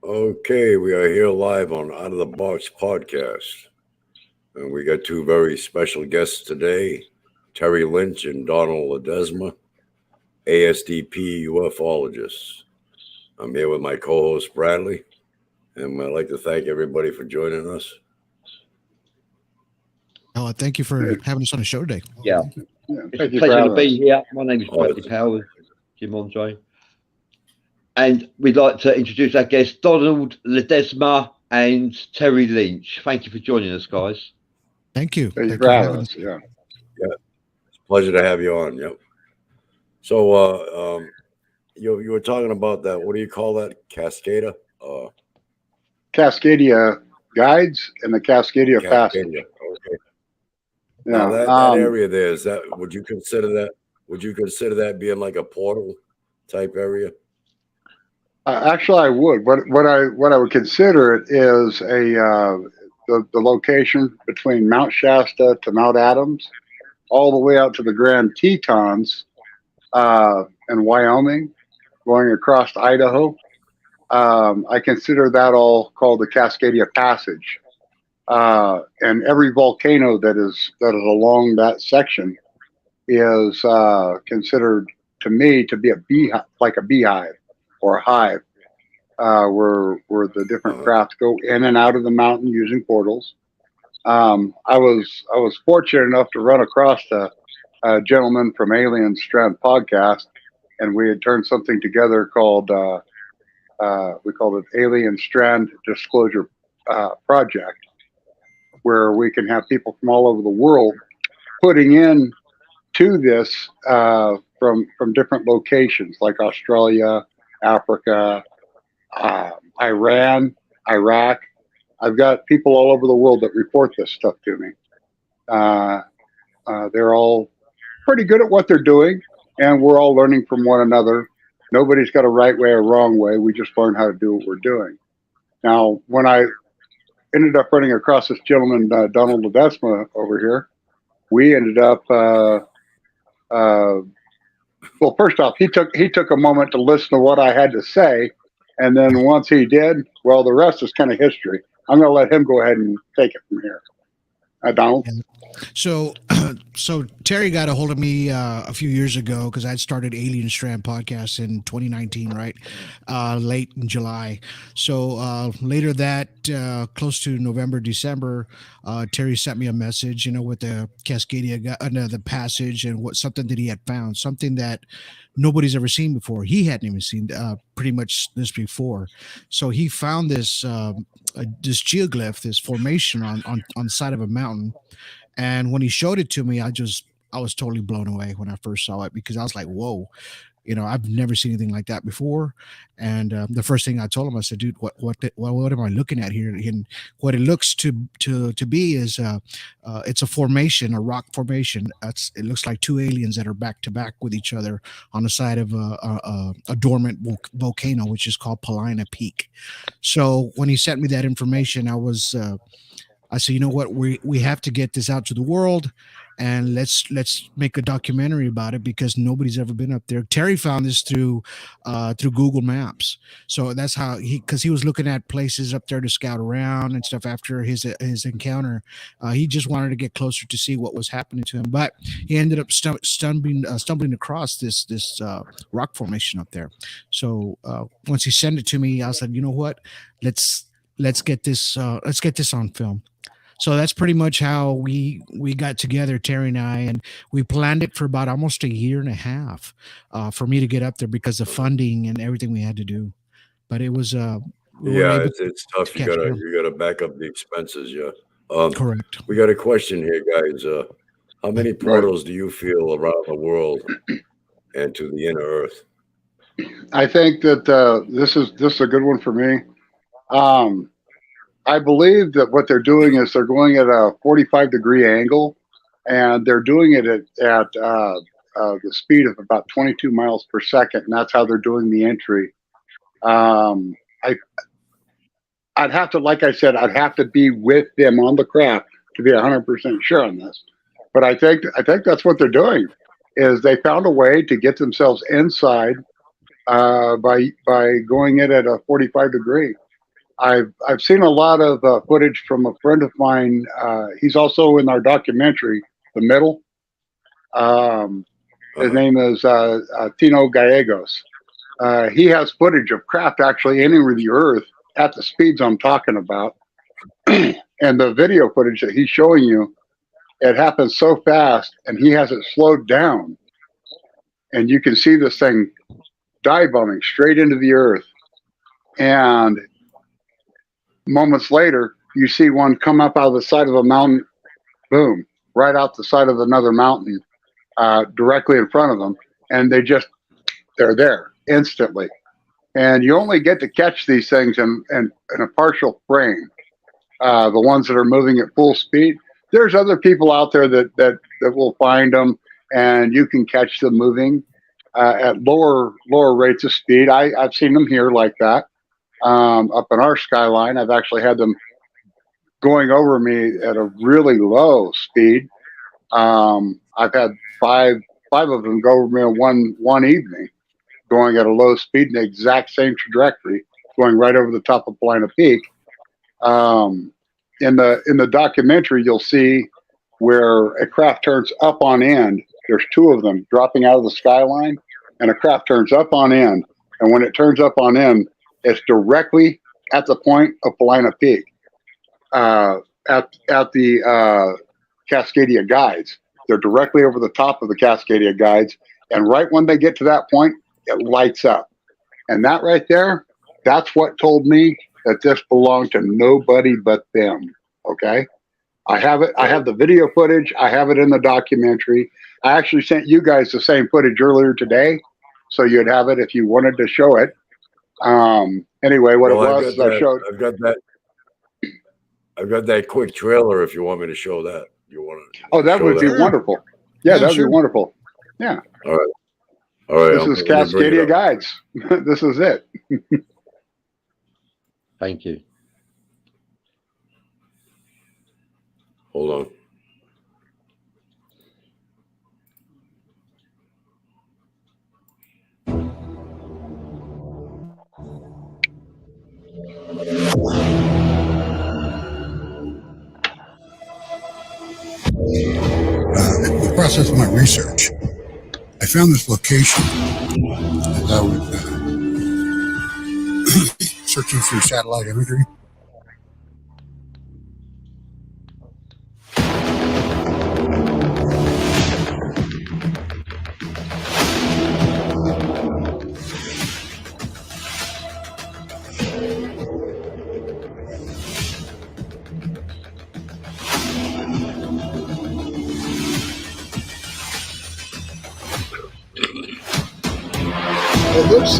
Okay, we are here live on Out of the Box podcast. And we got two very special guests today, Terry Lynch and Donald Ledesma, ASDP ufologists. I'm here with my co-host Bradley, and I'd like to thank everybody for joining us. Oh, thank you for having us on the show today. Yeah, Thank it's you a pleasure to for be here. My name is Bradley Powers, Jim Andre. And we'd like to introduce our guests, Donald Ledesma and Terry Lynch. Thank you for joining us, guys. Thank you. Thank you Thank for you having us. Yeah. It's a pleasure to have you on. Yep. So, you were talking about that. What do you call that? Cascada. Cascadia Guides and the Cascadia Passage. Cascadia. Okay. Yeah. Now that area there, is that? Would you consider that? Would you consider that being like a portal type area? Actually, I would. What I would consider it is the location between Mount Shasta to Mount Adams, all the way out to the Grand Tetons in Wyoming, going across to Idaho. I consider that all called the Cascadia Passage, and every volcano that is along that section is considered to me to be a beehive, like a beehive or a hive, where the different crafts go in and out of the mountain using portals. I was fortunate enough to run across a gentleman from Alien Strand podcast, and we had turned something together called we called it Alien Strand Disclosure Project, where we can have people from all over the world putting in to this from different locations like Australia, Africa, Iran, Iraq. I've got people all over the world that report this stuff to me. They're all pretty good at what they're doing, and we're all learning from one another. Nobody's got a right way or wrong way. We just learn how to do what we're doing. Now, when I ended up running across this gentleman, Donald Ledesma, over here, we ended up. Well, first off, he took a moment to listen to what I had to say, and then once he did, well, the rest is kind of history. I'm going to let him go ahead and take it from here. Donald. So Terry got a hold of me a few years ago because I'd started Alien Strand podcast in 2019, right? Late in July. So later that, close to November, December, Terry sent me a message, with the Cascadia, the passage, and something that he had found, something that nobody's ever seen before. He hadn't even seen pretty much this before. So he found this this geoglyph, this formation on the side of a mountain. And when he showed it to me, I was totally blown away when I first saw it, because I was like, whoa, I've never seen anything like that before. And the first thing I told him, I said, dude, what am I looking at here? And what it looks to be is it's a formation, a rock formation. It looks like two aliens that are back to back with each other on the side of a dormant volcano, which is called Paulina Peak. So when he sent me that information, I said, you know what, we have to get this out to the world, and let's make a documentary about it, because nobody's ever been up there. Terry found this through Google Maps. So that's how because he was looking at places up there to scout around and stuff after his encounter. He just wanted to get closer to see what was happening to him, but he ended up stumbling across this rock formation up there. So once he sent it to me, I said, you know what, let's get this on film. So that's pretty much how we got together, Terry and I, and we planned it for about almost a year and a half for me to get up there because of funding and everything we had to do. But it was it's tough. You gotta back up the expenses. Yeah, correct. We got a question here, guys. How many portals do you feel around the world and to the inner Earth? I think that this is a good one for me. I believe that what they're doing is they're going at a 45-degree angle, and they're doing it at the speed of about 22 miles per second, and that's how they're doing the entry. I'd have to, like I said, I'd have to be with them on the craft to be 100% sure on this. But I think that's what they're doing, is they found a way to get themselves inside by going in at a 45 degree. I've seen a lot of footage from a friend of mine. He's also in our documentary, The Middle. His name is Tino Gallegos. He has footage of craft actually entering the Earth at the speeds I'm talking about. And the video footage that he's showing you, it happens so fast, and he has it slowed down. And you can see this thing dive bombing straight into the Earth. And moments later, you see one come up out of the side of a mountain, boom, right out the side of another mountain, directly in front of them. And they're there instantly. And you only get to catch these things in a partial frame. The ones that are moving at full speed. There's other people out there that will find them, and you can catch them moving at lower rates of speed. I've seen them here like that. Up in our skyline, I've actually had them going over me at a really low speed. I've had five of them go over me in one evening, going at a low speed in the exact same trajectory, going right over the top of Polina Peak. In the documentary, you'll see where a craft turns up on end. There's two of them dropping out of the skyline, and a craft turns up on end. And when it turns up on end, it's directly at the point of Polina Peak, at the Cascadia Guides. They're directly over the top of the Cascadia Guides, and right when they get to that point, it lights up. And that right there, that's what told me that this belonged to nobody but them. Okay, I have it. I have the video footage. I have it in the documentary. I actually sent you guys the same footage earlier today, so you'd have it if you wanted to show it. Anyway, what it was is I showed. I've got that quick trailer. If you want me to show that, you want to? Oh, that would be wonderful. Yeah, that'd be wonderful. Yeah. All right. All right. This is Cascadia Guides. This is it. Thank you. Hold on. In the process of my research, I found this location as I was searching through satellite imagery.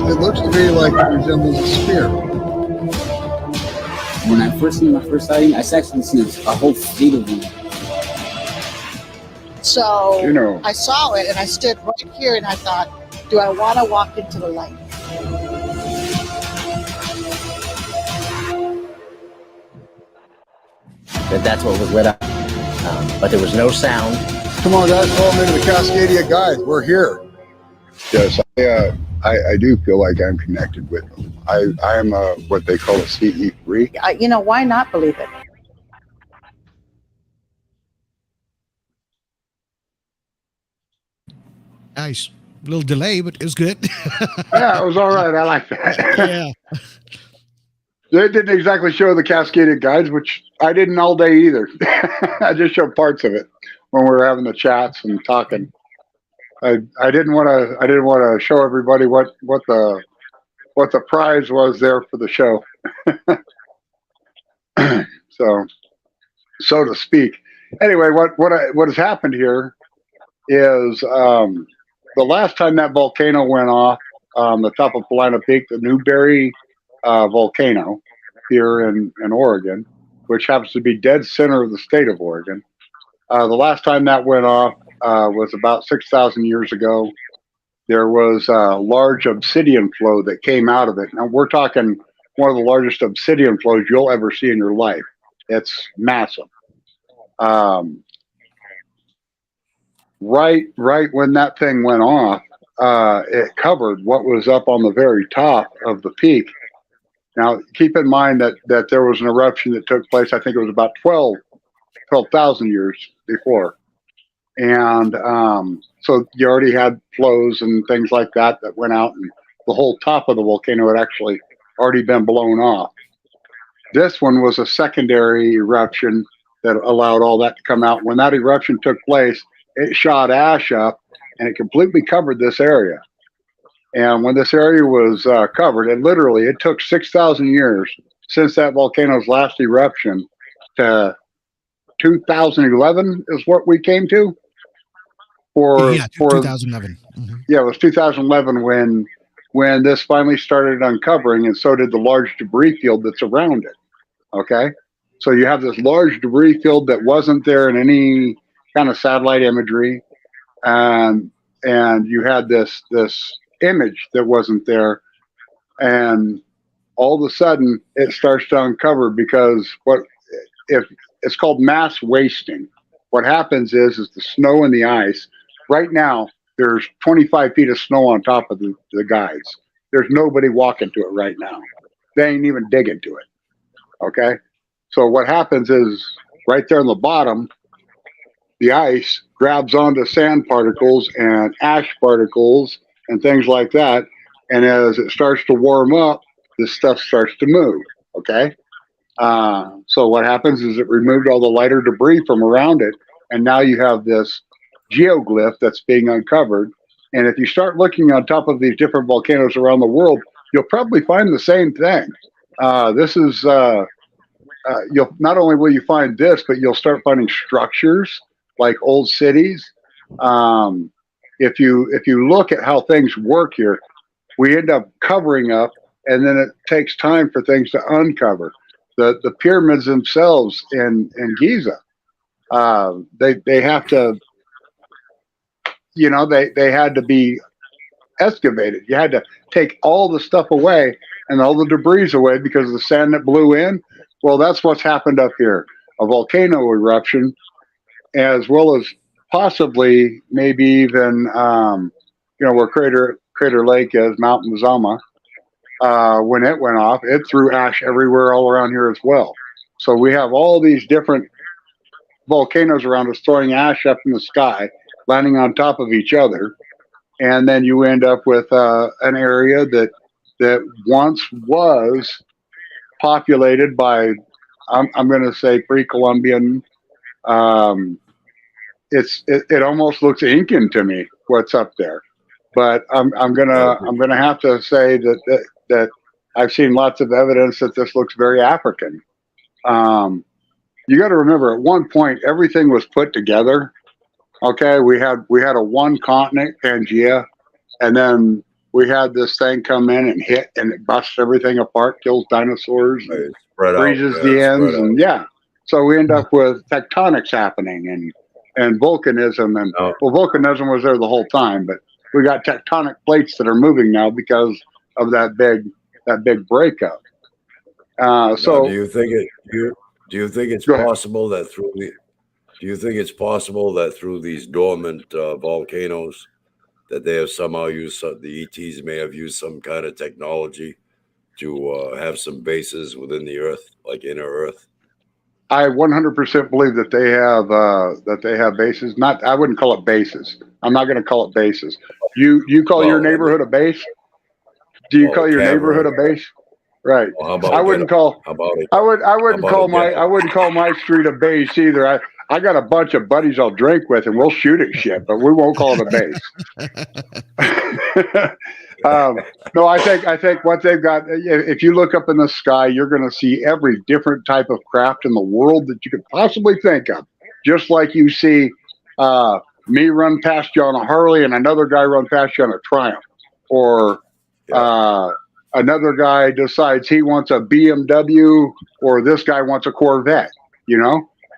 It looks to me like it resembles a sphere. When I first seen my first sighting, I actually seen a whole fleet of them. So You know. I saw it and I stood right here and I thought, do I want to walk into the light? That's what was lit up. But there was no sound. Come on, guys, follow me to the Cascadia Guides. We're here. Yes, I do feel like I'm connected with them. I am what they call a CE freak. Why not believe it? Nice. A little delay, but it was good. Yeah, it was all right. I like that. Yeah. They didn't exactly show the Cascadia Guides, which I didn't all day either. I just showed parts of it when we were having the chats and talking. I didn't want to show everybody what the prize was there for the show. so to speak. Anyway, what has happened here is the last time that volcano went off on the top of Polina Peak, the Newberry volcano here in Oregon, which happens to be dead center of the state of Oregon. The last time that went off was about 6,000 years ago. There was a large obsidian flow that came out of it. Now we're talking one of the largest obsidian flows you'll ever see in your life. It's massive. Right when that thing went off, it covered what was up on the very top of the peak. Now, keep in mind that there was an eruption that took place, I think it was about 12,000 years before. And so you already had flows and things like that went out, and the whole top of the volcano had actually already been blown off. This one was a secondary eruption that allowed all that to come out. When that eruption took place, it shot ash up, and it completely covered this area. And when this area was covered, and literally it took 6,000 years since that volcano's last eruption to 2011 is what we came to. Yeah, 2011. Mm-hmm. Yeah, it was 2011 when this finally started uncovering, and so did the large debris field that's around it. Okay, so you have this large debris field that wasn't there in any kind of satellite imagery, and you had this image that wasn't there, and all of a sudden it starts to uncover, because if it's called mass wasting. What happens is the snow and the ice. Right now, there's 25 feet of snow on top of the guides. There's nobody walking to it right now. They ain't even digging to it. Okay? So what happens is right there on the bottom, the ice grabs onto sand particles and ash particles and things like that. And as it starts to warm up, this stuff starts to move. Okay? So what happens is it removed all the lighter debris from around it. And now you have this geoglyph that's being uncovered. And if you start looking on top of these different volcanoes around the world, you'll probably find the same thing. This is, you'll not only will you find this, but you'll start finding structures like old cities. If you look at how things work here, we end up covering up, and then it takes time for things to uncover. The pyramids themselves in Giza, they have to, they had to be excavated. You had to take all the stuff away and all the debris away because of the sand that blew in. Well, that's what's happened up here. A volcano eruption, as well as possibly maybe even, where Crater Lake is, Mount Mazama. When it went off, it threw ash everywhere all around here as well. So we have all these different volcanoes around us throwing ash up in the sky, landing on top of each other. And then you end up with an area that once was populated by, I'm going to say pre-Columbian. It almost looks Incan to me, what's up there. But I'm gonna have to say that I've seen lots of evidence that this looks very African. You got to remember, at one point everything was put together. Okay, we had a one continent, Pangea, and then we had this thing come in and hit, and it busts everything apart, kills dinosaurs, and freezes the ends, and so we end up with tectonics happening and volcanism, and volcanism was there the whole time, but we got tectonic plates that are moving now because of that big breakup. So do you think it's possible that through these dormant volcanoes that they have somehow used, the ETs may have used some kind of technology to have some bases within the earth, like inner earth? I 100% believe that they have bases. I wouldn't call it bases. I'm not going to call it bases. You call your neighborhood a base? Do you call your neighborhood a base? Right. Well, I wouldn't call my street a base either. I got a bunch of buddies I'll drink with, and we'll shoot at shit, but we won't call it a base. No, I think what they've got, if you look up in the sky, you're going to see every different type of craft in the world that you could possibly think of. Just like you see me run past you on a Harley and another guy run past you on a Triumph, or another guy decides he wants a BMW, or this guy wants a Corvette.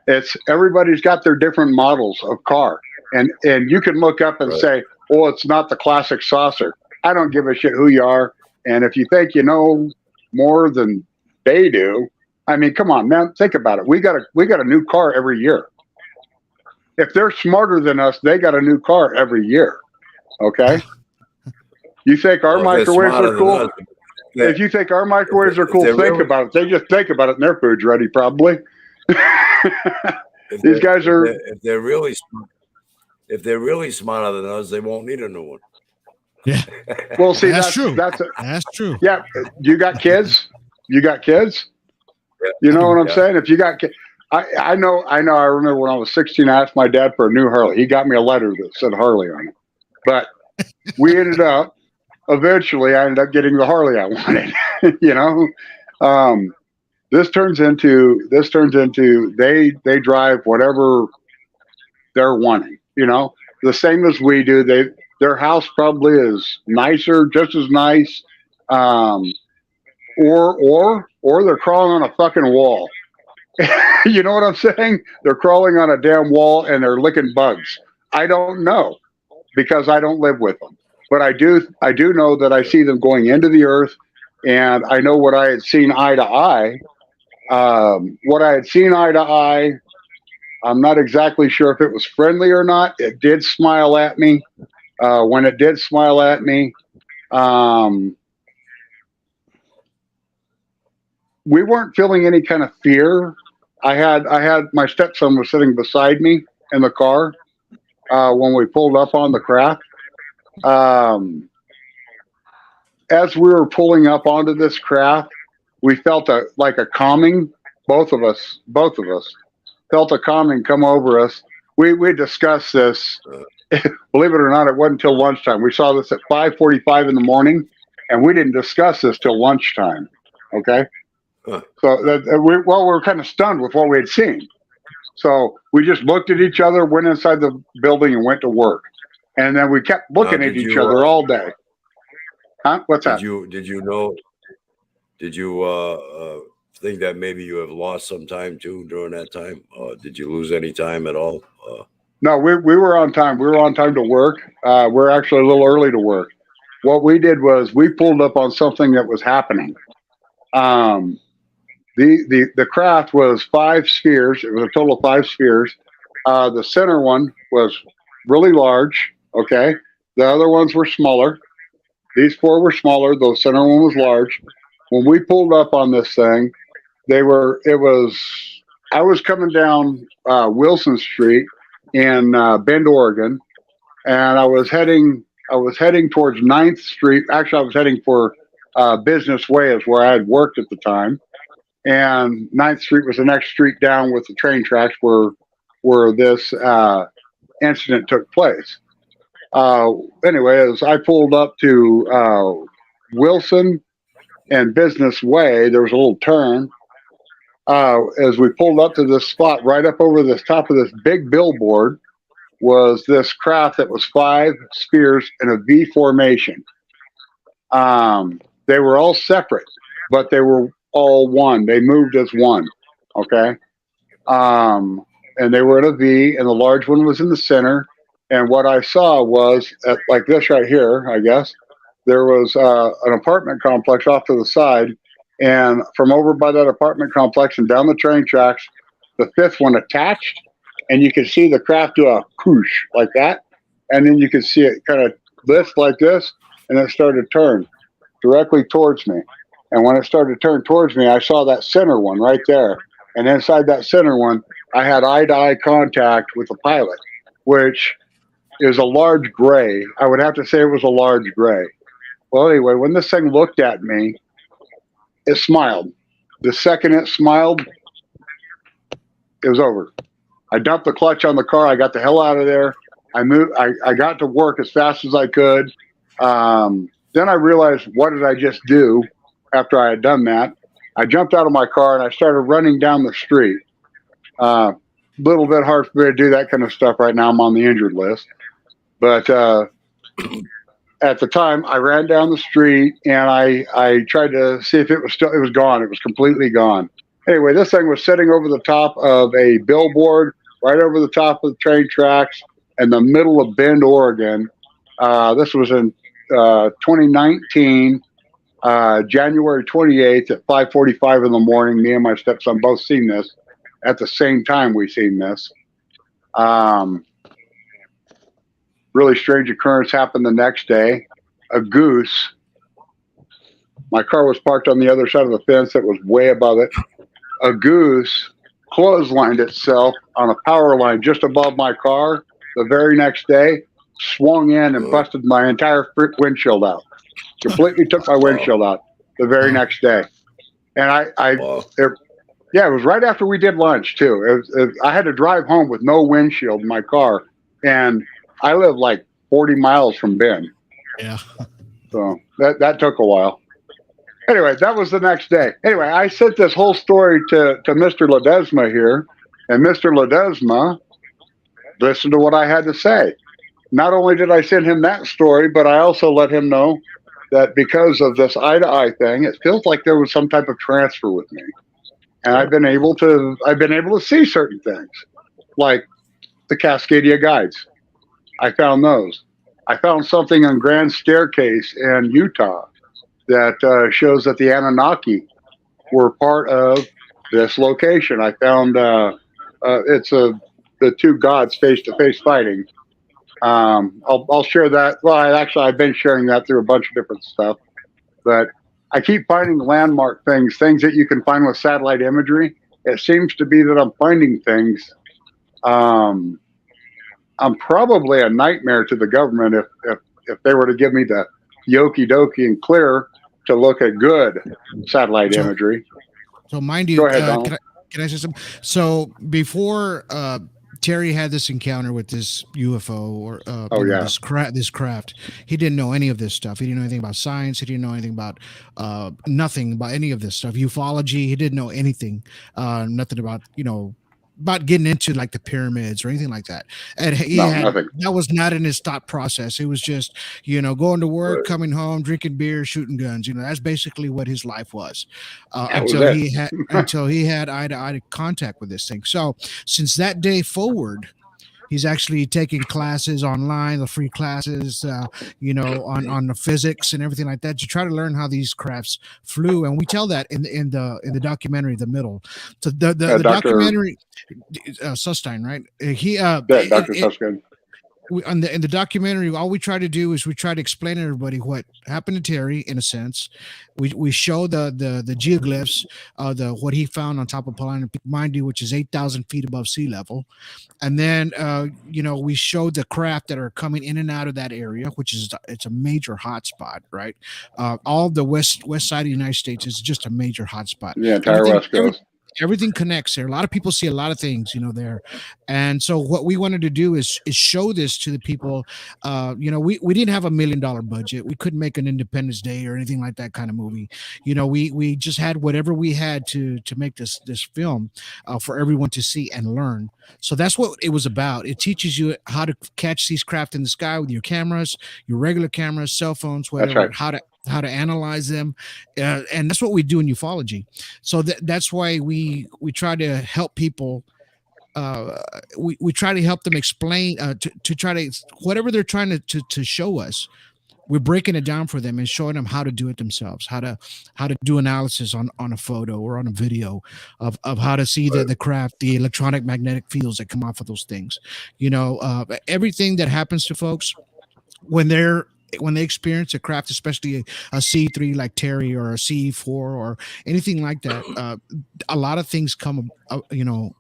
It's everybody's got their different models of car, and you can look up and say, "Oh, it's not the classic saucer." I don't give a shit who you are, and if you think you know more than they do, I mean, come on, man, think about it. We got a new car every year. If they're smarter than us, they got a new car every year. Okay, you think our microwaves are cool? if you think our microwaves are cool, they're think really- about it. They just think about it and their food's ready, probably. If These guys are. if they're really smarter than us, they won't need a new one. Yeah, Well, see, that's true. That's That's true. yeah. You got kids? You got kids? Yeah. You know what I'm Yeah. saying? If you got kids, I know. I remember when I was 16, I asked my dad for a new Harley. He got me a letter that said Harley on it. But we eventually, I ended up getting the Harley I wanted. You know, this turns into they drive whatever they're wanting. You know, the same as we do. Their house probably is nicer, just as nice, or they're crawling on a fucking wall. You know what I'm saying? They're crawling on a damn wall and they're licking bugs. I don't know because I don't live with them, but I do know that I see them going into the earth, and I know what I had seen eye to eye. What I had seen eye to eye, I'm not exactly sure if it was friendly or not. It did smile at me. When it did smile at me, we weren't feeling any kind of fear. I had my stepson was sitting beside me in the car when we pulled up on the craft. As we were pulling up onto this craft, we felt like a calming. Both of us felt a calming come over us. We discussed this. Believe it or not, it wasn't until lunchtime. We saw this at 5:45 in the morning, and we didn't discuss this till lunchtime. Okay. Huh. So we were kind of stunned with what we had seen. So we just looked at each other, went inside the building, and went to work. And then we kept looking at each other all day. Huh? What's that? Did you think that maybe you have lost some time too during that time? Did you lose any time at all? No, we were on time. We were on time to work. We're actually a little early to work. What we did was we pulled up on something that was happening. The craft was 5 spheres. It was a total of 5 spheres. The center one was really large. Okay. The other ones were smaller. These 4 were smaller. The center one was large. When we pulled up on this thing, I was coming down Wilson Street in Bend, Oregon, and I was heading towards 9th Street. Actually, I was heading for Business Way is where I had worked at the time. And 9th Street was the next street down with the train tracks where this incident took place. Anyway, as I pulled up to Wilson and Business Way, there was a little turn. As we pulled up to this spot, right up over the top of this big billboard was this craft that was 5 spheres in a V formation. They were all separate, but they were all one. They moved as one. Okay. And they were in a V, and the large one was in the center. And what I saw was like this right here, I guess, there was an apartment complex off to the side. And from over by that apartment complex and down the train tracks, the 5th one attached, and you could see the craft do a koosh like that. And then you could see it kind of lift like this, and it started to turn directly towards me. And when it started to turn towards me, I saw that center one right there. And inside that center one, I had eye-to-eye contact with the pilot, which is a large gray. I would have to say it was a large gray. Well, anyway, when this thing looked at me, it smiled. The second it smiled, it was over. I dumped the clutch on the car. I got the hell out of there. I moved. I got to work as fast as I could. Then I realized, what did I just do? After I had done that, I jumped out of my car and I started running down the street. Little bit hard for me to do that kind of stuff right now. I'm on the injured list. But at the time, I ran down the street and I tried to see if it was gone. It was completely gone. Anyway, this thing was sitting over the top of a billboard, right over the top of the train tracks in the middle of Bend, Oregon. This was in 2019. January 28th at 5:45 in the morning. Me and my stepson both seen this at the same time. We seen this. Really strange occurrence happened the next day. A goose My car was parked on the other side of the fence that was way above it. A goose clotheslined itself on a power line just above my car. The very next day, swung in and busted my entire windshield out. Completely took my windshield out the very next day. And yeah, it was right after we did lunch too. I had to drive home with no windshield in my car, and I live like 40 miles from Bend. Yeah. So that took a while. Anyway, that was the next day. Anyway, I sent this whole story to Mr. Ledesma here, and Mr. Ledesma listened to what I had to say. Not only did I send him that story, but I also let him know that because of this eye-to-eye thing, it feels like there was some type of transfer with me. And I've been able to see certain things, like the Cascadia guides. I found those. I found something on Grand Staircase in Utah that shows that the Anunnaki were part of this location. I found it's the two gods face-to-face fighting. I'll share that. Well, I've been sharing that through a bunch of different stuff, but I keep finding landmark things that you can find with satellite imagery. It seems to be that I'm finding things. I'm probably a nightmare to the government if they were to give me the yoki dokie and clear to look at good satellite imagery. So mind you, Go ahead, Donald. can I say something? So before Terry had this encounter with this UFO or this craft, he didn't know any of this stuff. He didn't know anything about science. He didn't know anything about nothing about any of this stuff. Ufology. He didn't know anything. Nothing about about getting into like the pyramids or anything like that. And that was not in his thought process. It was just, going to work, coming home, drinking beer, shooting guns. That's basically what his life was until he had eye-to-eye contact with this thing. So since that day forward, he's actually taking classes online, the free classes, on the physics and everything like that to try to learn how these crafts flew. And we tell that in the documentary, the middle. So the documentary, Sustein, right? Dr. Sustein. In the documentary, all we try to do is we try to explain to everybody what happened to Terry. In a sense, we show the geoglyphs, what he found on top of Paulina Peak, mind you, which is 8,000 feet above sea level, and then we show the craft that are coming in and out of that area, which is it's a major hotspot, right? All the west side of the United States is just a major hotspot. Yeah, entire West Coast. Everything connects there. A lot of people see a lot of things, there. And so what we wanted to do is show this to the people. We didn't have $1 million budget. We couldn't make an Independence Day or anything like that kind of movie. We just had whatever we had to make this film for everyone to see and learn. So that's what it was about. It teaches you how to catch these craft in the sky with your cameras, your regular cameras, cell phones, whatever, That's right. how to analyze them, and that's what we do in ufology. So that's why we try to help people. We try to help them explain to try to whatever they're trying to show us. We're breaking it down for them and showing them how to do it themselves, how to do analysis on a photo or on a video of how to see the craft, the electronic magnetic fields that come off of those things. Everything that happens to folks when they experience a craft, especially a C3 like Terry or a C4 or anything like that, a lot of things come,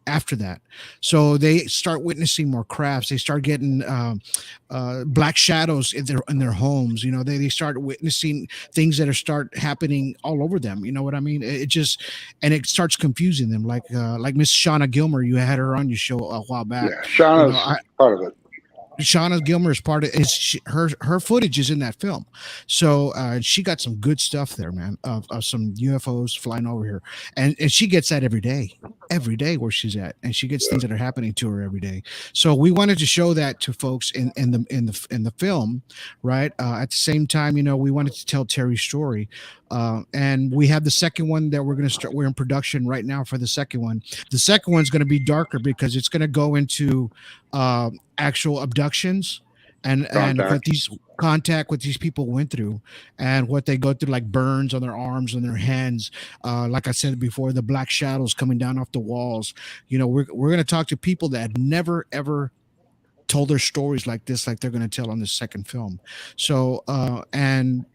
after that. So they start witnessing more crafts. They start getting black shadows in their homes. They start witnessing things that start happening all over them. You know what I mean? It starts confusing them. Like Miss Shauna Gilmer, you had her on your show a while back. Yeah, Shauna's part of it. Shauna Gilmer is part of her footage is in that film. So she got some good stuff there, man, of some UFOs flying over here. And she gets that every day where she's at. And she gets things that are happening to her every day. So we wanted to show that to folks in the film, right? At the same time, we wanted to tell Terry's story. And we have the second one that we're going to start. We're in production right now for the second one. The second one's going to be darker because it's going to go into actual abductions and what these contact with these people went through and what they go through, like burns on their arms and their hands. Like I said before, the black shadows coming down off the walls. We're going to talk to people that never ever told their stories like this, like they're going to tell on the second film. So and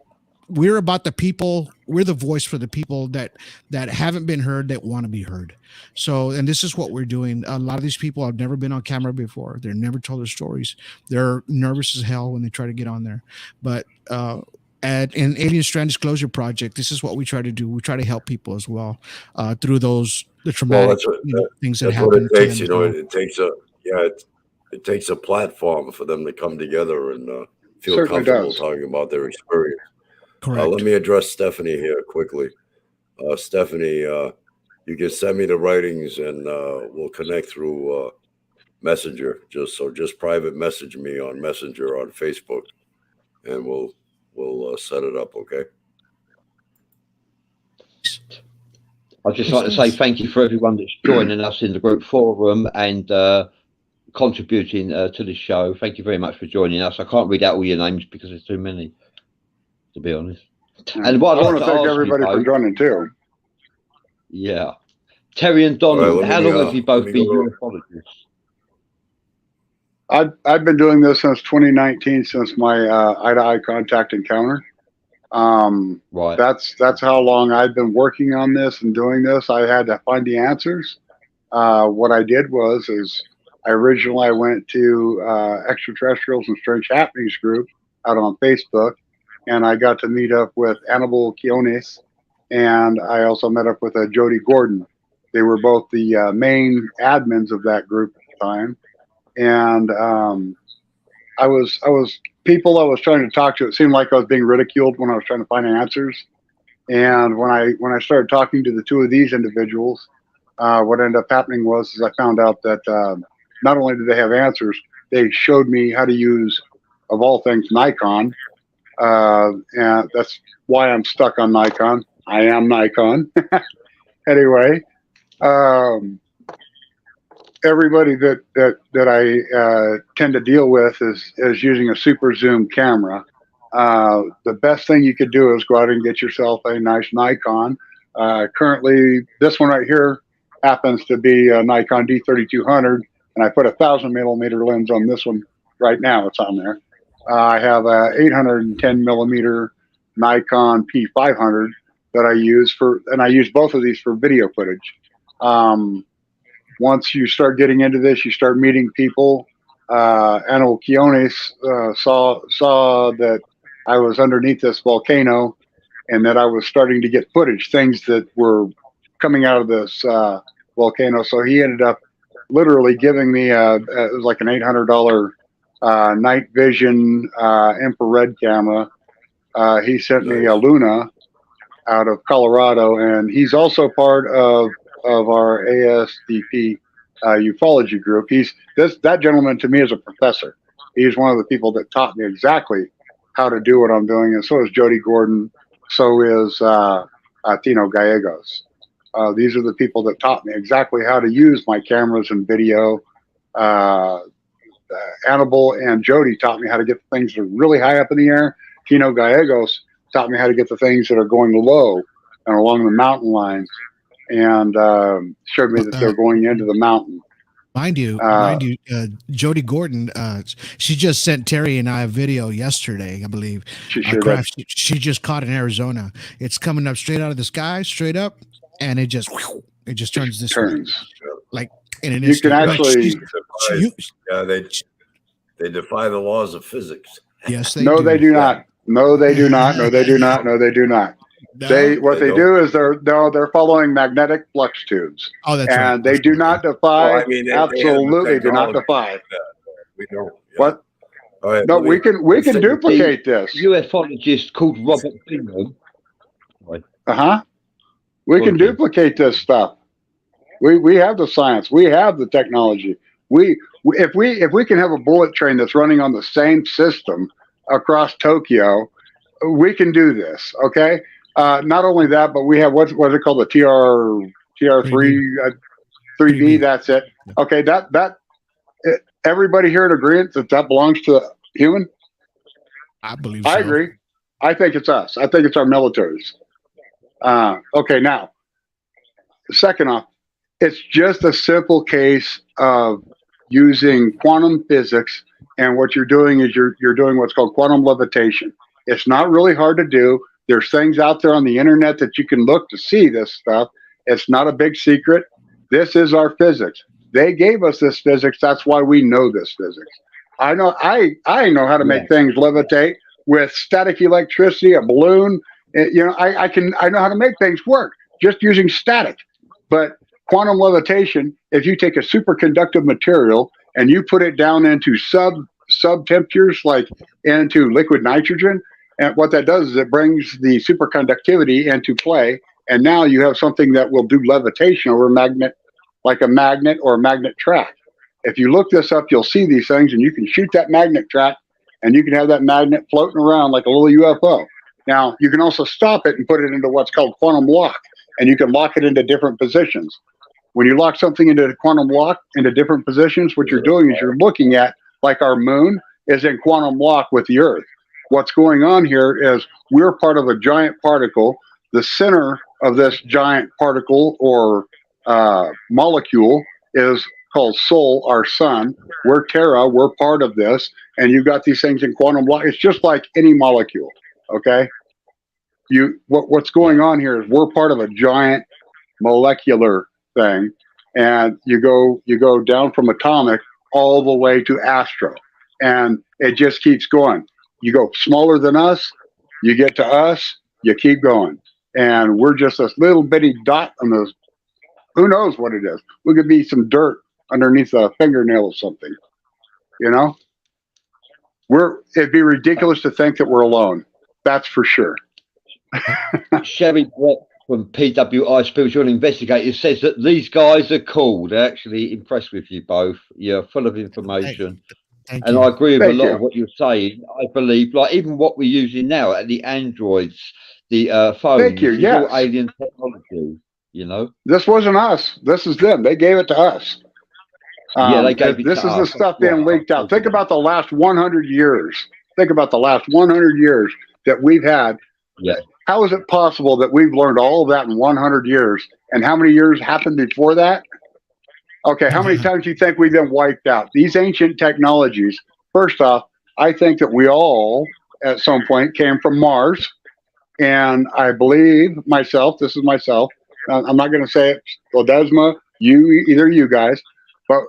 we're about the people. We're the voice for the people that haven't been heard, that want to be heard. So, and this is what we're doing. A lot of these people have never been on camera before. They're never told their stories. They're nervous as hell when they try to get on there. But in Alien Strand Disclosure Project, this is what we try to do. We try to help people as well through the traumatic things that happen. That's what it takes. You know, it takes a platform for them to come together and feel Certainly comfortable does. talking about their experience. Correct. Let me address Stephanie here quickly. Stephanie, you can send me the writings and we'll connect through Messenger. Just private message me on Messenger on Facebook, and we'll set it up. Okay. I'd just like to say thank you for everyone that's joining us in the group forum and contributing to the show. Thank you very much for joining us. I can't read out all your names because there's too many, to be honest. And what I want to thank everybody for joining too. Yeah. Terry and Donald, right, how long have you both been ufologists? I've been doing this since 2019, since my eye-to-eye contact encounter. Right. That's how long I've been working on this and doing this. I had to find the answers. What I did is I originally went to Extraterrestrials and Strange Happenings group out on Facebook, and I got to meet up with Annabelle Quiones, and I also met up with Jody Gordon. They were both the main admins of that group at the time, and I was people I was trying to talk to. It seemed like I was being ridiculed when I was trying to find answers. And when I started talking to the two of these individuals, what ended up happening was I found out that not only did they have answers, they showed me how to use, of all things, Nikon. And that's why I'm stuck on Nikon. I am Nikon. Anyway, everybody that I tend to deal with is using a super zoom camera. The best thing you could do is go out and get yourself a nice Nikon. Currently, this one right here happens to be a Nikon D3200, and I put a 1,000mm lens on this one right now. It's on there. I have a 810mm Nikon P500 that I use and I use both of these for video footage. Once you start getting into this, you start meeting people. Annabelle Quiones saw that I was underneath this volcano and that I was starting to get footage, things that were coming out of this volcano. So he ended up literally giving me it was like an $800 night vision infrared camera. He sent me a Luna out of Colorado, and he's also part of our ASDP ufology group. That gentleman to me is a professor. He's one of the people that taught me exactly how to do what I'm doing, and so is Jody Gordon. So is Tino Gallegos. These are the people that taught me exactly how to use my cameras and video. Annabelle and Jody taught me how to get the things that are really high up in the air. Tino Gallegos taught me how to get the things that are going low and along the mountain lines, and showed me that they're going into the mountain. Mind you, Jody Gordon, she just sent Terry and I a video yesterday, I believe. She just caught in Arizona. It's coming up straight out of the sky, straight up, and it just turns this way. Like in an instant. You can actually, they defy the laws of physics. Yes, they do not. No, they do not. No, they do not. No, they do not. No, they do is they're following magnetic flux tubes. Oh, that's and right. They do not defy. Absolutely do not defy. We don't. Yeah. What? All right, no, we can duplicate this. UFologist called Robert Bingham. We can duplicate this stuff. We have the science. We have the technology. If we can have a bullet train that's running on the same system across Tokyo, we can do this. Okay. Not only that, but we have what's it called, the TR3 3B. That's it. Okay, that everybody here in agreement that belongs to human. I believe so. I agree. I think it's us. I think it's our militaries. Okay, now, second off, it's just a simple case of using quantum physics, and what you're doing is you're doing what's called quantum levitation. It's not really hard to do. There's things out there on the internet that you can look to see this stuff. It's not a big secret. This is our physics. They gave us this physics. That's why we know this physics. I know how to make things levitate with static electricity, a balloon. I know how to make things work just using static. But quantum levitation, if you take a superconductive material and you put it down into sub temperatures, like into liquid nitrogen, and what that does is it brings the superconductivity into play, and now you have something that will do levitation over a magnet, like a magnet or a magnet track. If you look this up, you'll see these things, and you can shoot that magnet track, and you can have that magnet floating around like a little UFO. Now, you can also stop it and put it into what's called quantum lock, and you can lock it into different positions. When you lock something into the quantum lock into different positions, what you're doing is you're looking at, like our moon is in quantum lock with the Earth. What's going on here is we're part of a giant particle. The center of this giant particle or molecule is called Sol, our sun. We're Terra. We're part of this. And you've got these things in quantum lock. It's just like any molecule, okay? What's going on here is we're part of a giant molecular thing. And you go down from atomic all the way to astro. And it just keeps going. You go smaller than us, you get to us, you keep going. And we're just this little bitty dot on this. Who knows what it is? We could be some dirt underneath a fingernail or something. It'd be ridiculous to think that we're alone. That's for sure. Sherry Brett from PWI Spiritual Investigators says that these guys are cool. They're actually impressed with you both. You're full of information. Thank and you. I agree with Thank a lot you. of what you're saying. I believe, like even what we're using now, the androids, the phones, Thank you. it's Yes. all alien technology. This wasn't us. This is them. They gave it to us. Yeah, they gave it This to is us. the stuff being leaked out. Think about the last 100 years. Think about the last 100 years that we've had. Yeah. How is it possible that we've learned all of that in 100 years? And how many years happened before that? Okay, how many times do you think we've been wiped out? These ancient technologies, first off, I think that we all, at some point, came from Mars. And I believe myself, this is myself, I'm not going to say it, Ledesma, either you guys, but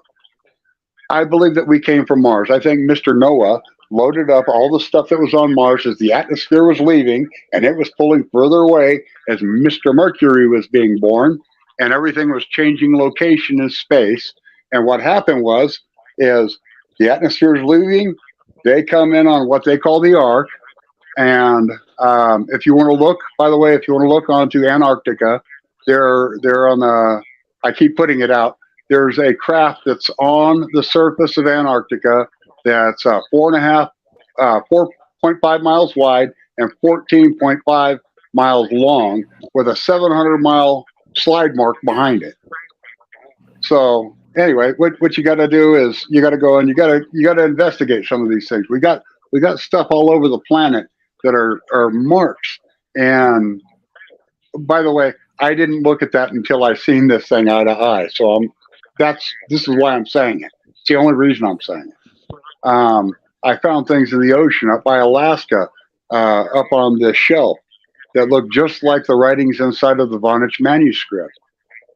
I believe that we came from Mars. I think Mr. Noah loaded up all the stuff that was on Mars as the atmosphere was leaving, and it was pulling further away as Mr. Mercury was being born, and everything was changing location in space. And what happened is the atmosphere is leaving. They come in on what they call the arc. And if you want to look, by the way, if you want to look onto Antarctica, they're on the, I keep putting it out. There's a craft that's on the surface of Antarctica that's 4.5 miles wide and 14.5 miles long with a 700-mile slide mark behind it. So anyway, what you got to do is you got to go and you got to investigate some of these things. We got stuff all over the planet that are marks. And by the way, I didn't look at that until I seen this thing eye to eye. So this is why I'm saying it. It's the only reason I'm saying it. I found things in the ocean up by Alaska, up on the shelf that look just like the writings inside of the Vonage manuscript.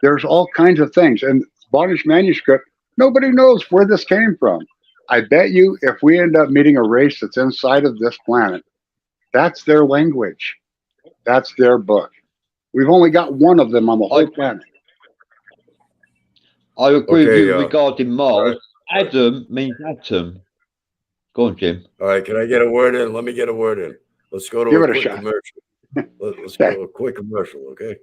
There's all kinds of things. And Vonage manuscript, nobody knows where this came from. I bet you if we end up meeting a race that's inside of this planet, that's their language. That's their book. We've only got one of them on the whole planet. I agree with you regarding Mars. Right. Adam means atom. Go on, Jim. All right, can I get a word in? Let me get a word in. Let's go to a quick commercial. Let's go to a quick commercial, okay?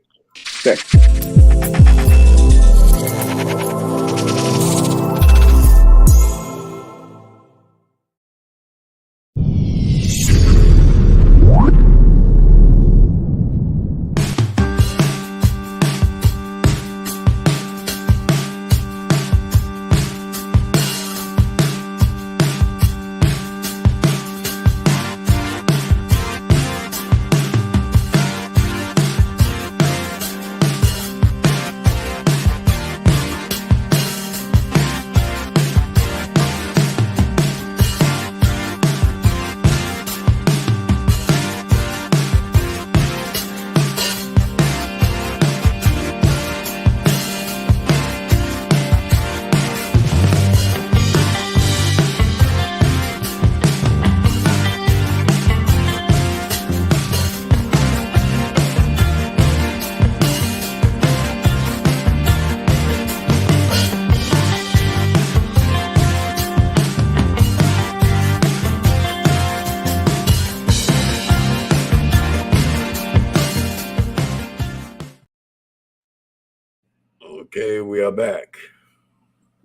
Okay, we are back.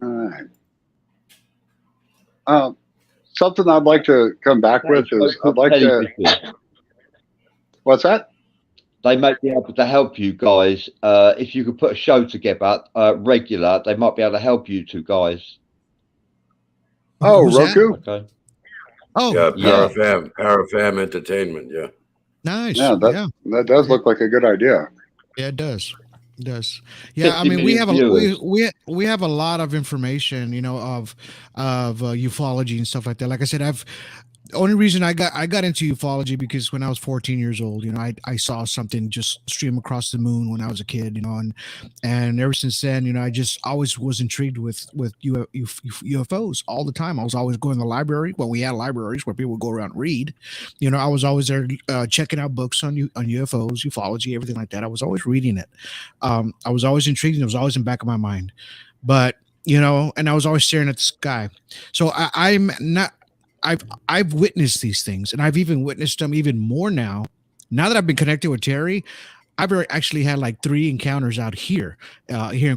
All right. Something I'd like to come back with is I'd like to. What's that? They might be able to help you guys. If you could put a show together regular, they might be able to help you two guys. Oh, Who's that? Roku. Okay. Oh, Yeah, Yeah. Parafam Entertainment. Yeah. nice. Yeah, that does look like a good idea. Yeah, it does. It does. Yeah, I 50 mean, we have million viewers. we have a lot of information, of ufology and stuff like that. Like I said, only reason I got into ufology because when I was 14 years old, I saw something just stream across the moon when I was a kid, and ever since then, I just always was intrigued with UFOs all the time. I was always going to the library when we had libraries where people would go around and read. I was always there checking out books on UFOs, ufology, everything like that. I was always reading it. I was always intrigued, and it was always in the back of my mind. But and I was always staring at the sky. So I'm not. I've witnessed these things, and I've even witnessed them even more now. Now that I've been connected with Terry, I've actually had like 3 encounters out here in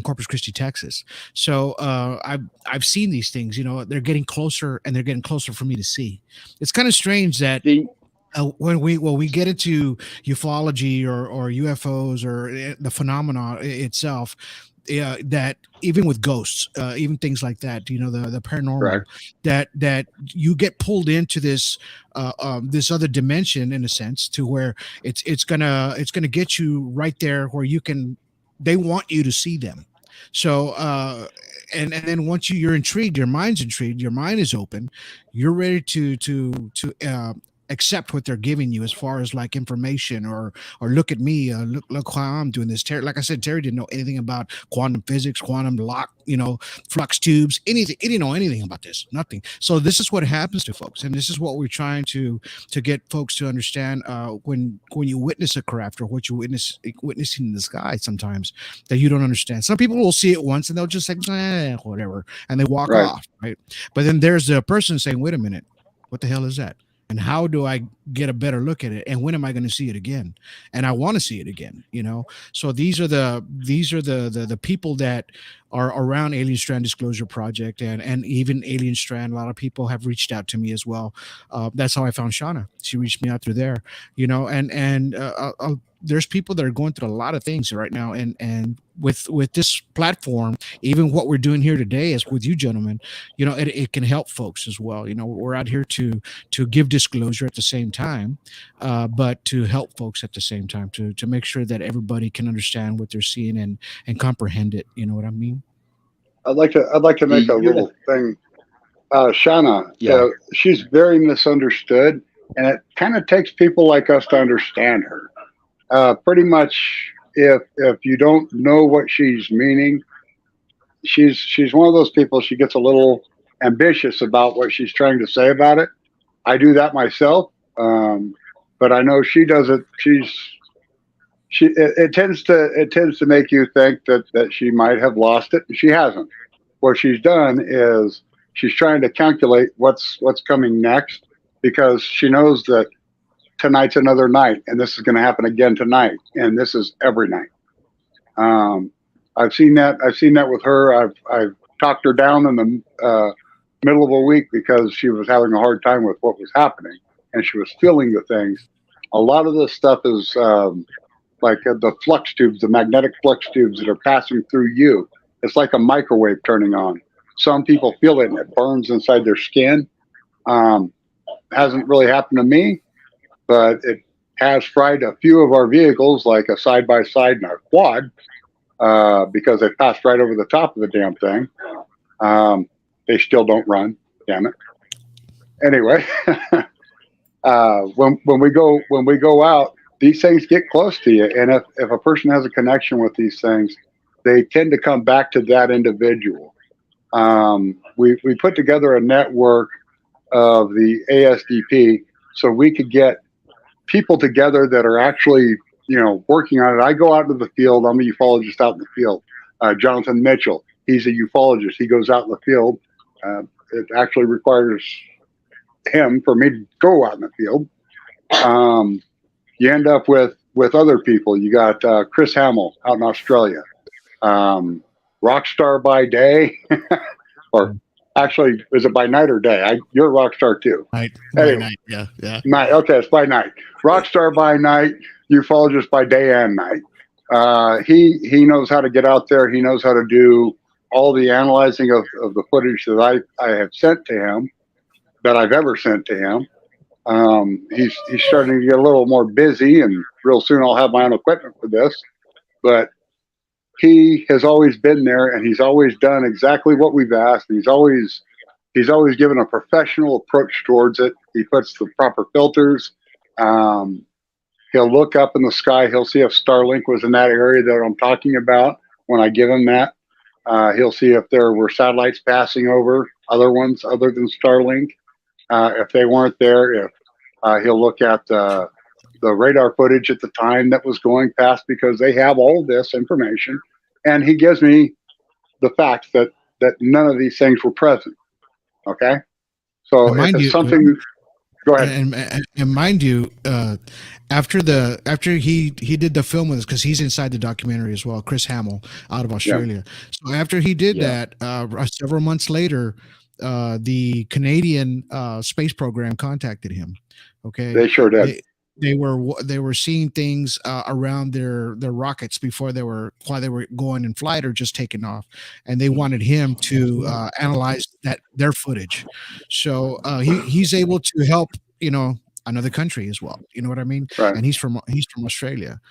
Corpus Christi, Texas. So I've seen these things. They're getting closer, and they're getting closer for me to see. It's kind of strange that when we get into ufology or UFOs or the phenomena itself. That even with ghosts, even things like that, the paranormal, Correct. that you get pulled into this this other dimension in a sense, to where it's gonna get you right there where they want you to see them. So and then once you're intrigued, your mind's intrigued, your mind is open, you're ready to accept what they're giving you as far as like information or look at me, look how I'm doing this. Terry, like I said, Terry didn't know anything about quantum physics, quantum lock, flux tubes, anything. He didn't know anything about this, nothing. So this is what happens to folks, and this is what we're trying to get folks to understand when you witness a craft or what you witnessing in the sky. Sometimes that you don't understand. Some people will see it once and they'll just say whatever, and they walk Right. off, right? But then there's the person saying, wait a minute, what the hell is that? And how do I get a better look at it? And when am I going to see it again? And I want to see it again, So these are the people that are around Alien Strand Disclosure Project and even Alien Strand. A lot of people have reached out to me as well. That's how I found Shauna. She reached me out through there, and there's people that are going through a lot of things right now. And with this platform, even what we're doing here today is with you gentlemen, it can help folks as well. We're out here to give disclosure at the same time, but to help folks at the same time, to make sure that everybody can understand what they're seeing and comprehend it. You know what I mean? I'd like to make a little thing. Shauna, she's very misunderstood, and it kind of takes people like us to understand her. Pretty much, if you don't know what she's meaning, she's one of those people. She gets a little ambitious about what she's trying to say about it. I do that myself, but I know she does it. It tends to make you think that she might have lost it. She hasn't. What she's done is she's trying to calculate what's coming next, because she knows that tonight's another night, and this is going to happen again tonight, and this is every night. I've seen that with her. I've talked her down in the middle of a week because she was having a hard time with what was happening, and she was feeling the things. A lot of this stuff is like the flux tubes, the magnetic flux tubes that are passing through you. It's like a microwave turning on. Some people feel it and it burns inside their skin. Hasn't really happened to me, but it has fried a few of our vehicles, like a side-by-side and a quad, because they passed right over the top of the damn thing. They still don't run, damn it. Anyway, when we go out, these things get close to you, and if a person has a connection with these things, they tend to come back to that individual. We put together a network of the ASDP so we could get people together that are actually, working on it. I go out into the field. I'm a ufologist out in the field. Jonathan Mitchell, he's a ufologist. He goes out in the field. It actually requires him for me to go out in the field. You end up with other people. You got Chris Hamill out in Australia. Rock star by day, or actually, is it by night or day? You're a rock star too. Night, Anyway. by night, yeah. Night. Okay, it's by night. Rock star by night, ufologist by day and night. He knows how to get out there. He knows how to do all the analyzing of the footage that I have sent to him, that I've ever sent to him. He's starting to get a little more busy, and real soon I'll have my own equipment for this. But he has always been there, and he's always done exactly what we've asked. He's always given a professional approach towards it. He puts the proper filters. He'll look up in the sky. He'll see if Starlink was in that area that I'm talking about when I give him that. He'll see if there were satellites passing over, other ones other than Starlink. If they weren't there, he'll look at the radar footage at the time that was going past, because they have all this information. And he gives me the fact that none of these things were present. Okay? So if it's something... Go ahead. And mind you, after he did the film with us, because he's inside the documentary as well, Chris Hamill out of Australia. Yeah. So after he did that, several months later, the Canadian space program contacted him. Okay, they sure did. They were seeing things around their rockets while they were going in flight or just taking off, and they wanted him to analyze their footage. So he's able to help another country as well. You know what I mean? Right. And he's from Australia.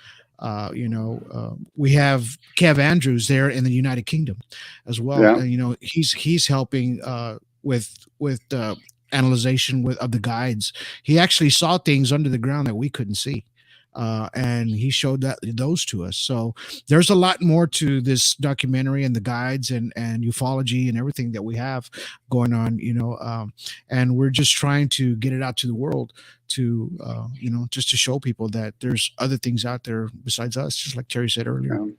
We have Kev Andrews there in the United Kingdom as well. Yeah. And, he's helping with analyzation of the guides. He actually saw things under the ground that we couldn't see, and he showed those to us. So there's a lot more to this documentary and the guides and ufology and everything that we have going on, and we're just trying to get it out to the world to just to show people that there's other things out there besides us, just like Terry said earlier.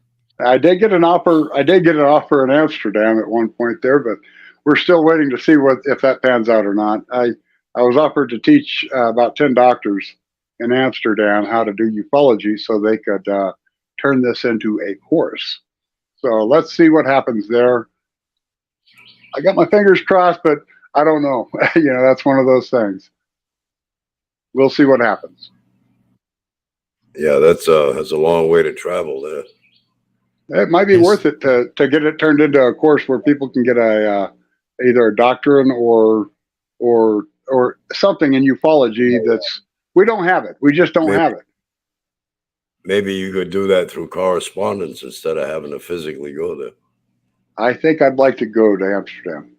I did get an offer in Amsterdam at one point there, but we're still waiting to see if that pans out or not. I was offered to teach about 10 doctors in Amsterdam how to do ufology, so they could turn this into a course. So let's see what happens there. I got my fingers crossed, but I don't know. That's one of those things. We'll see what happens. Yeah, that's a long way to travel there. It might be worth it to get it turned into a course where people can get either a doctrine or something in ufology we don't have it. We just don't have it. Maybe you could do that through correspondence instead of having to physically go there. I think I'd like to go to Amsterdam.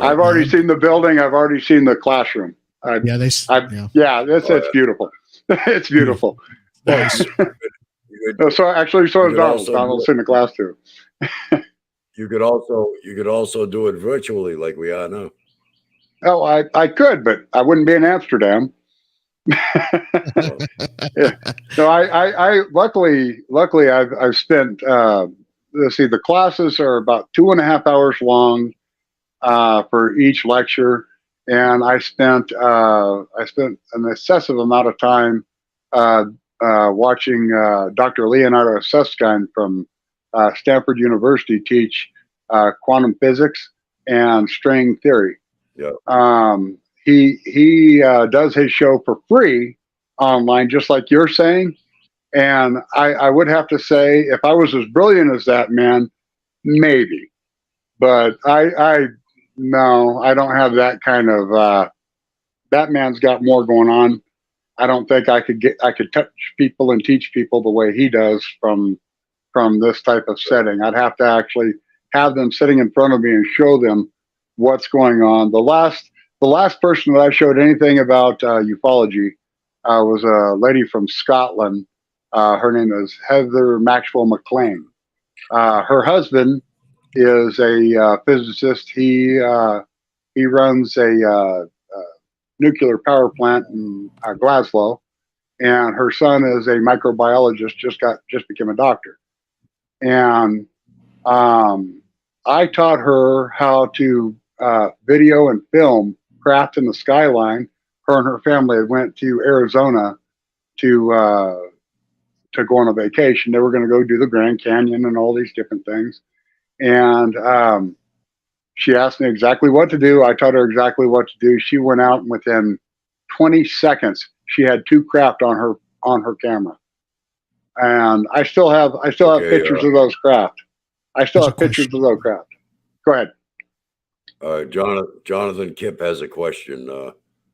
I've already seen the building. I've already seen the classroom. It's beautiful. It's beautiful. So is Donald. Donald's in the class too. You could also do it virtually like we are now. Oh, I could, but I wouldn't be in Amsterdam. Yeah. So I luckily I've spent the classes are about 2.5 hours long for each lecture, and I spent an excessive amount of time watching Dr. Leonardo Susskind from Stanford University teach quantum physics and string theory. Yeah. He does his show for free online, just like you're saying. And I would have to say, if I was as brilliant as that man, maybe. But I don't have that kind of. That man's got more going on. I don't think I could touch people and teach people the way he does from this type of setting. I'd have to actually have them sitting in front of me and show them what's going on. The last person that I showed anything about ufology was a lady from Scotland. Her name is Heather Maxwell McLean. Her husband is a physicist. He runs a nuclear power plant in Glasgow, and her son is a microbiologist. Just became a doctor, and I taught her how to video and film craft in the skyline. Her and her family went to Arizona to to go on a vacation. They were going to go do the Grand Canyon and all these different things. And she asked me exactly what to do. I taught her exactly what to do. She went out, and within 20 seconds, she had 2 craft on her camera. And I still have pictures of those craft. I still have pictures of those craft. Go ahead. Jonathan Kipp has a question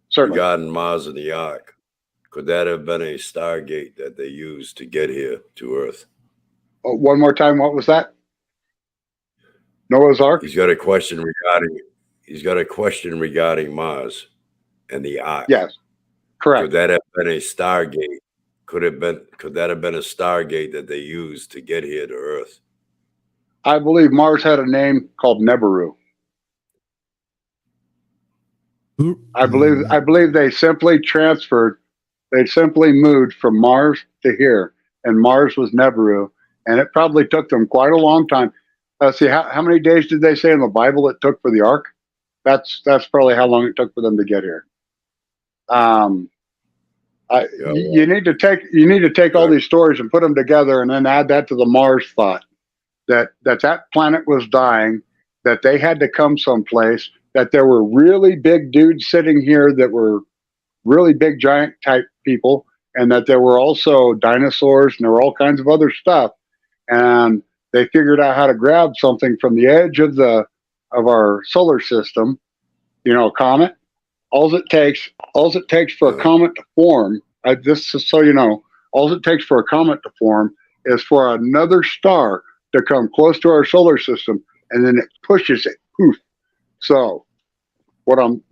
Certainly. regarding Mars and the Ark. Could that have been a Stargate that they used to get here to Earth? Oh, one more time, what was that? Noah's Ark? He's got a question regarding Mars and the Ark. Yes, correct. Could that have been a Stargate? Could that have been a Stargate that they used to get here to Earth? I believe Mars had a name called Nibiru. I believe they simply moved from Mars to here, and Mars was Nibiru, and it probably took them quite a long time. See, how many days did they say in the Bible it took for the ark? That's probably how long it took for them to get here. You need to take all these stories and put them together, and then add that to the Mars thought that planet was dying, that they had to come someplace, that there were really big dudes sitting here that were really big giant type people, and that there were also dinosaurs and there were all kinds of other stuff, and they figured out how to grab something from the edge of our solar system, a comet. All it takes for a comet to form, this is so you know, all it takes for a comet to form is for another star to come close to our solar system, and then it pushes it. Poof. So what I'm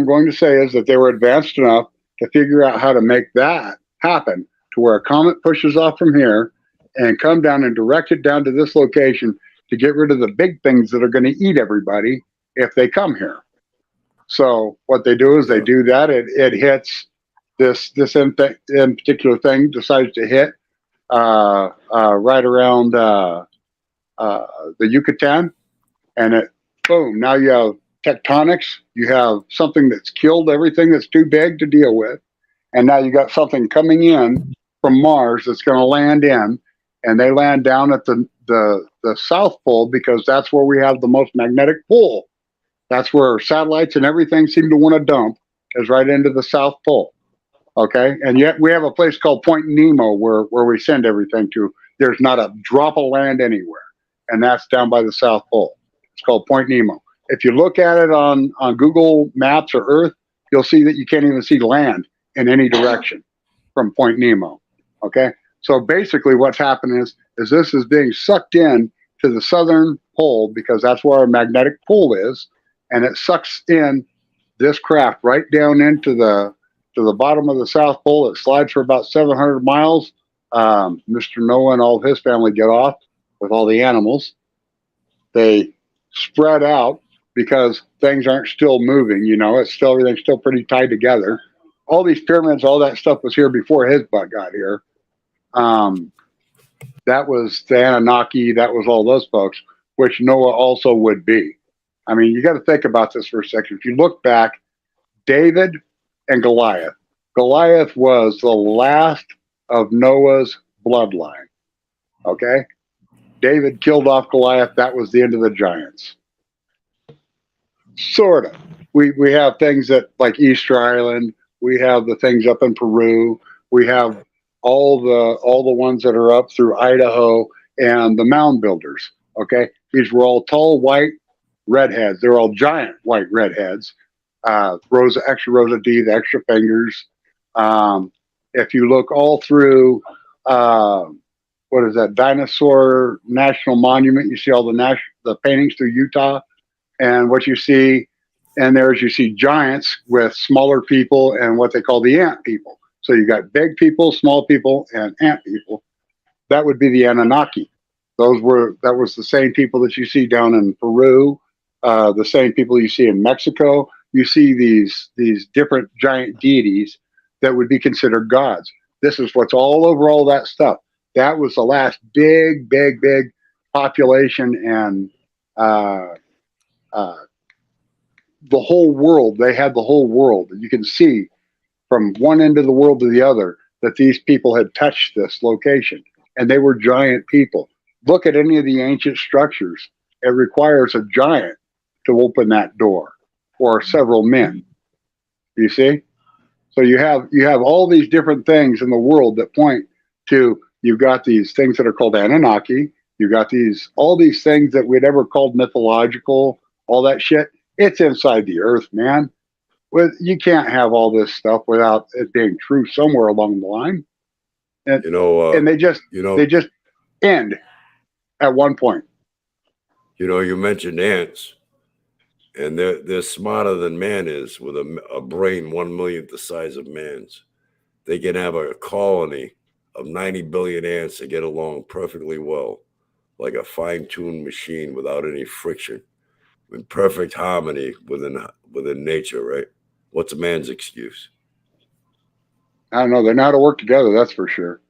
going to say is that they were advanced enough to figure out how to make that happen, to where a comet pushes off from here and come down and direct it down to this location to get rid of the big things that are going to eat everybody if they come here. So what they do is they do that. It hits this in particular thing decides to hit right around the Yucatan, and it boom. Now you have tectonics. You have something that's killed everything that's too big to deal with, and now you got something coming in from Mars that's going to land in, and they land down at the South Pole because that's where we have the most magnetic pull. That's where satellites and everything seem to want to dump, is right into the South Pole. Okay, and yet we have a place called Point Nemo where we send everything to. There's not a drop of land anywhere, and that's down by the South Pole. It's called Point Nemo. If you look at it on Google Maps or Earth, you'll see that you can't even see land in any direction from Point Nemo. Okay, so basically what's happening is this is being sucked in to the southern pole because that's where our magnetic pull is, and it sucks in this craft right down into the bottom of the South Pole. It slides for about 700 miles. Mr. Noah and all of his family get off with all the animals. They spread out because things aren't still moving. Everything's still pretty tied together. All these pyramids, all that stuff was here before his butt got here. That was the Anunnaki. That was all those folks, which Noah also would be. I mean, you got to think about this for a second. If you look back, David and Goliath. Goliath was the last of Noah's bloodline. Okay? David killed off Goliath. That was the end of the giants. Sort of. We have things that like Easter Island. We have the things up in Peru. We have all the ones that are up through Idaho and the mound builders. Okay? These were all tall white redheads. They're all giant white redheads. Rosa D, the extra fingers. If you look all through, what is that, Dinosaur National Monument, you see all the paintings through Utah, and what you see, and there's you see giants with smaller people and what they call the ant people. So you got big people, small people, and ant people. That would be the Anunnaki. That was the same people that you see down in Peru, the same people you see in Mexico. You see these different giant deities that would be considered gods. This is what's all over all that stuff. That was the last big population, and the whole world. They had the whole world. You can see from one end of the world to the other. that these people had touched this location, and they were giant people. Look at any of the ancient structures. It requires a giant to open that door, or several men. You see? So you have all these different things in the world that point to, you've got these things that are called Anunnaki. You've got all these things that we'd ever called mythological, all that shit. It's inside the earth, man. You can't have all this stuff without it being true somewhere along the line. And, and they just end at one point. You mentioned ants, and they're smarter than man is, with a brain 1/1,000,000th the size of man's. They can have a colony of 90 billion ants that get along perfectly well, like a fine-tuned machine without any friction, in perfect harmony within nature, right? What's a man's excuse? I don't know. They know how to work together. That's for sure.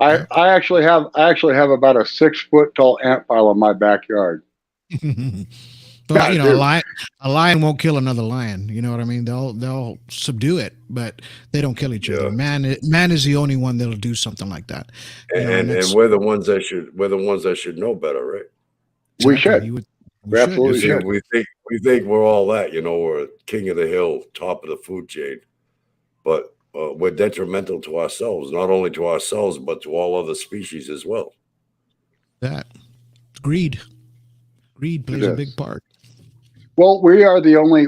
I actually have about a 6 foot tall ant pile in my backyard. But a lion won't kill another lion. You know what I mean? They'll subdue it, but they don't kill each other. Man is the only one that'll do something like that. And we're the ones that should know better, right? We should. We absolutely should. We think we're all that. We're king of the hill, top of the food chain, but we're detrimental to ourselves, not only to ourselves, but to all other species as well. That greed plays a big part. Well, we are the only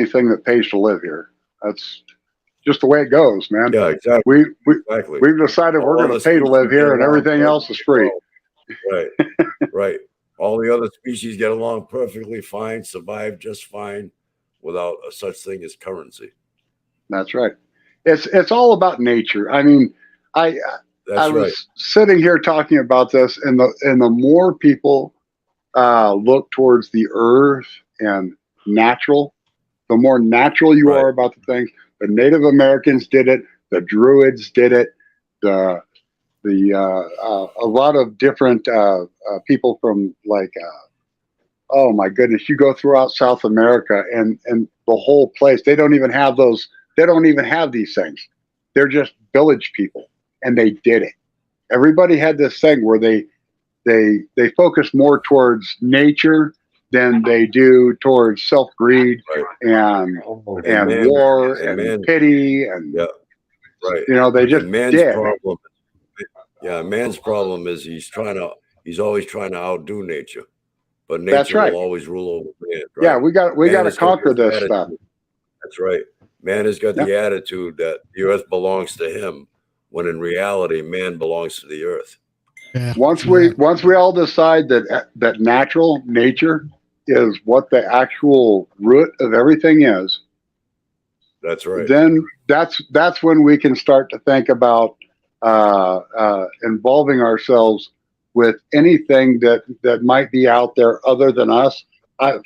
thing that pays to live here. That's just the way it goes, man. Yeah, exactly. We've decided we're going to pay to live here, and everything else is free. Right, right. All the other species get along perfectly fine, survive just fine, without a such thing as currency. That's right. It's all about nature. I mean, I was sitting here talking about this, and the more people look towards the earth and natural, the more natural you are about the things. The Native Americans did it. The Druids did it. A lot of different people from oh my goodness, you go throughout South America and the whole place, they don't even have those. They don't even have these things. They're just village people, and they did it. Everybody had this thing where they focus more towards nature than they do towards self-greed and war and pity and they just problem. Yeah, man's problem is he's always trying to outdo nature, but nature will always rule over man. Right? Yeah, we got to conquer this stuff. That's right. Man has got the attitude that the earth belongs to him, when in reality, man belongs to the earth. Yeah. Once we all decide that natural nature is what the actual root of everything is, that's right. Then that's when we can start to think about involving ourselves with anything that might be out there other than us.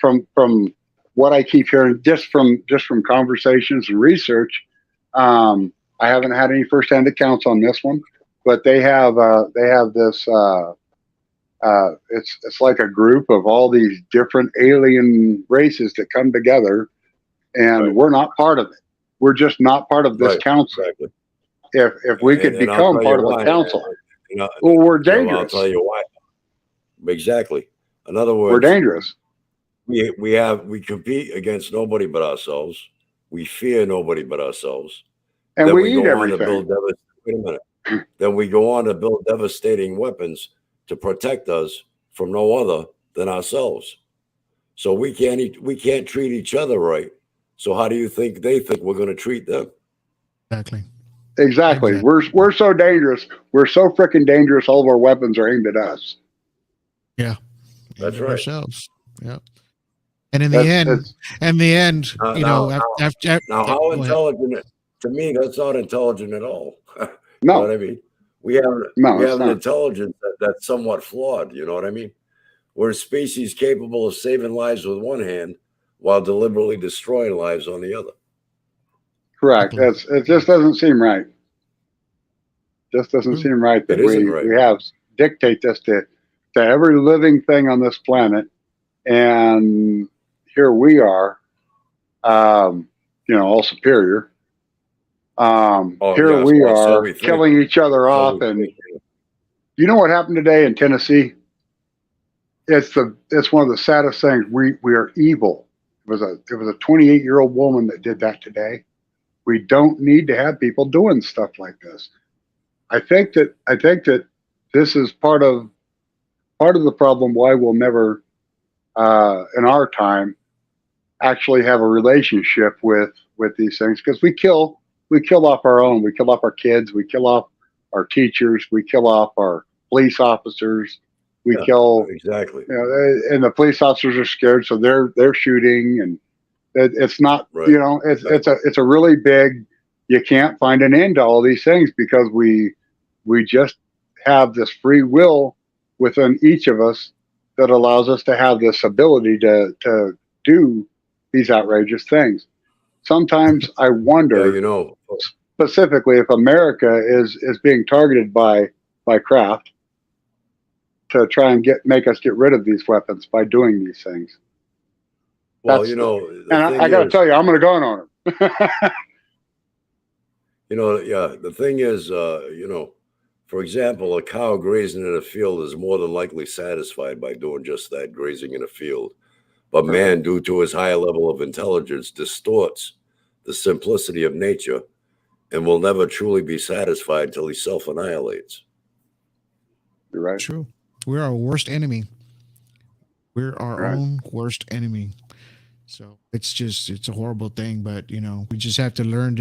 From what I keep hearing, just from conversations and research, I haven't had any firsthand accounts on this one, but they have this. It's like a group of all these different alien races that come together, and we're not part of it. We're just not part of this council. Exactly. If we could become part of the council, well, we're dangerous. I'll tell you why. Exactly. In other words, we're dangerous. We compete against nobody but ourselves. We fear nobody but ourselves. And then we eat go on everything. to build wait a minute. Then we go on to build devastating weapons to protect us from no other than ourselves. So we can't treat each other right. So how do you think they think we're going to treat them? Exactly. We're so dangerous. We're so freaking dangerous. All of our weapons are aimed at us. Yeah, that's right. Ourselves. Yeah. And in the end, after how intelligent? To me, that's not intelligent at all. No, you know what I mean. We have an intelligence that's somewhat flawed. You know what I mean? We're a species capable of saving lives with one hand while deliberately destroying lives on the other. Correct. It just doesn't seem right. Just doesn't seem right that we have dictate this to every living thing on this planet, and here we are, all superior. Here yes, we well, so are we think. killing each other So off. we And think. you know what happened today in Tennessee? It's one of the saddest things. We are evil. It was a 28-year-old woman that did that today. We don't need to have people doing stuff like this. I think that this is part of the problem why we'll never in our time actually have a relationship with these things, because we kill off our own. We kill off our kids. We kill off our teachers. We kill off our police officers. We Yeah, kill, exactly. and the police officers are scared, so they're shooting, and it's not, Right. it's a really big. You can't find an end to all these things because we just have this free will within each of us that allows us to have this ability to do these outrageous things. Sometimes I wonder, specifically, if America is being targeted by Kraft to try and make us get rid of these weapons by doing these things. Well, and I got to tell you, I'm going to go on them. The thing is, for example, a cow grazing in a field is more than likely satisfied by doing just that, grazing in a field. But man, due to his higher level of intelligence, distorts the simplicity of nature and will never truly be satisfied until he self-annihilates. You're right. True. We're our worst enemy. We're our own worst enemy. So it's a horrible thing, but we just have to learn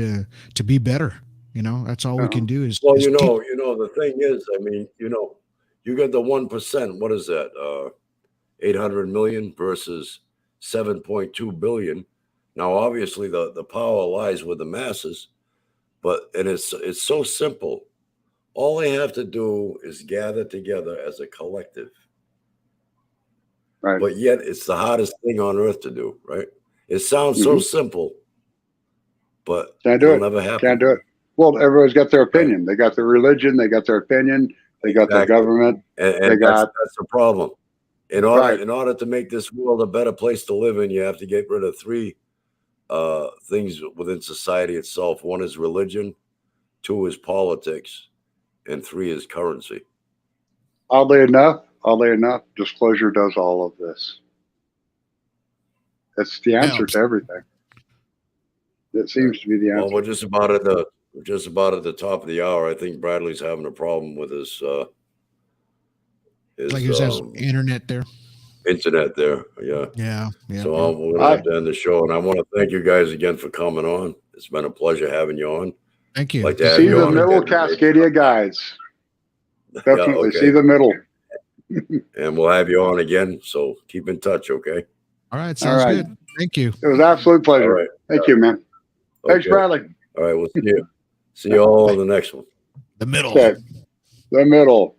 to be better. That's all we can do is. Well, the thing is, I mean, you got the 1%. What is that? 800 million versus 7.2 billion. Now, obviously, the power lies with the masses, and it's so simple. All they have to do is gather together as a collective. Right. But yet, it's the hardest thing on earth to do. Right? It sounds so simple, but it'll never happen. Can't do it. Well, everybody's got their opinion. They got their religion. They got their opinion. They got their government. And that's the problem. In order to make this world a better place to live in, you have to get rid of three things within society itself. One is religion, two is politics, and three is currency. Oddly enough, disclosure does all of this. It's the answer to everything. It seems to be the answer. Well, we're just about at the top of the hour. I think Bradley's having a problem with his like he says, internet there. Internet there, yeah. So we're gonna have to end the show, and I want to thank you guys again for coming on. It's been a pleasure having you on. Thank you. Like to have see you the on middle again. Cascadia guys. Definitely see the middle. And we'll have you on again. So keep in touch, okay? All right, sounds good. Thank you. It was an absolute pleasure. All right. Thank you, man. Okay. Thanks, Bradley. All right, we'll see you. See you all on the next one. The middle. Okay. The middle.